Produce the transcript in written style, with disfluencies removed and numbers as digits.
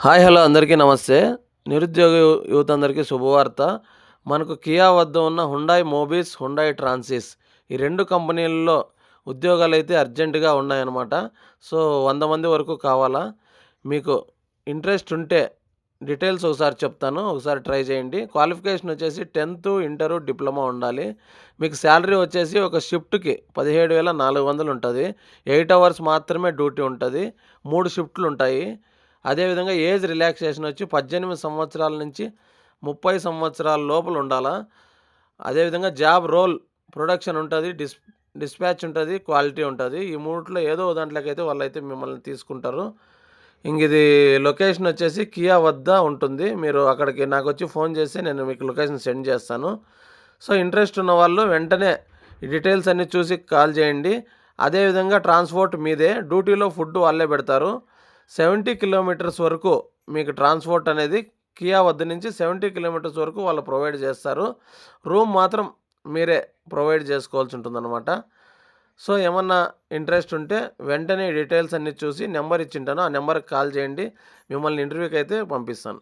Hi hello అందరికీ నమస్తే. నిరుద్యోగ యువత అందరికీ శుభవార్త. మనకు కియా వద్ద ఉన్న హుండాయ్ మోబిస్, హుండాయ్ ట్రాన్సిస్ ఈ 2 కంపెనీల్లో ఉద్యోగాలైతే అర్జెంట్‌గా ఉన్నాయన్నమాట. సో, 100 మంది వరకు కావాలా? మీకు ఇంట్రెస్ట్ ఉంటే డీటెయిల్స్ ఒకసారి చెప్తాను. ఒకసారి ట్రై చేయండి. క్వాలిఫికేషన్ వచ్చేసి 10థ్, ఇంటరు, డిప్లొమా ఉండాలి. మీకు సాలరీ వచ్చేసి ఒక షిఫ్ట్‌కి 17,400 ఉంటది. 8 అవర్స్ మాత్రమే డ్యూటీ ఉంటది. 3 షిఫ్ట్‌లు ఉంటాయి. అదేవిధంగా ఏజ్ రిలాక్సేషన్ వచ్చి 18 సంవత్సరాల నుంచి 30 సంవత్సరాల లోపల ఉండాలా. అదేవిధంగా జాబ్ రోల్ ప్రొడక్షన్ ఉంటది. డిస్పాచ్ ఉంటది. క్వాలిటీ ఉంటది. ఈ మూడిట్లో ఏదో ఒక దాంట్లోకైతే వాళ్ళైతే మిమ్మల్ని తీసుకుంటారు. ఇది లొకేషన్ వచ్చేసి కియా వద్ద ఉంటుంది. మీరు అక్కడికి నాకొచ్చి ఫోన్ చేస్తే నేను మీకు లొకేషన్ సెండ్ చేస్తాను. సో, ఇంట్రెస్ట్ ఉన్న వాళ్ళు వెంటనే ఈ డీటెయిల్స్ అన్నీ చూసి కాల్ చేయండి. అదేవిధంగా ట్రాన్స్‌పోర్ట్ మీదే. డ్యూటీలో ఫుడ్ వాళ్ళే పెడతారు. 70 కిలోమీటర్స్ వరకు మీకు ట్రాన్స్‌పోర్ట్ అనేది కియా వద్ద నుంచి 70 కిలోమీటర్స్ వరకు వాళ్ళు ప్రొవైడ్ చేస్తారు. రూమ్ మాత్రం మీరే ప్రొవైడ్ చేసుకోవాల్సి ఉంటుందన్నమాట. సో, ఏమన్నా ఇంట్రెస్ట్ ఉంటే వెంటనే డీటెయిల్స్ అన్నీ చూసి నెంబర్ ఇచ్చింటాను. ఆ నెంబర్‌కి కాల్ చేయండి. మిమ్మల్ని ఇంటర్వ్యూకైతే పంపిస్తాను.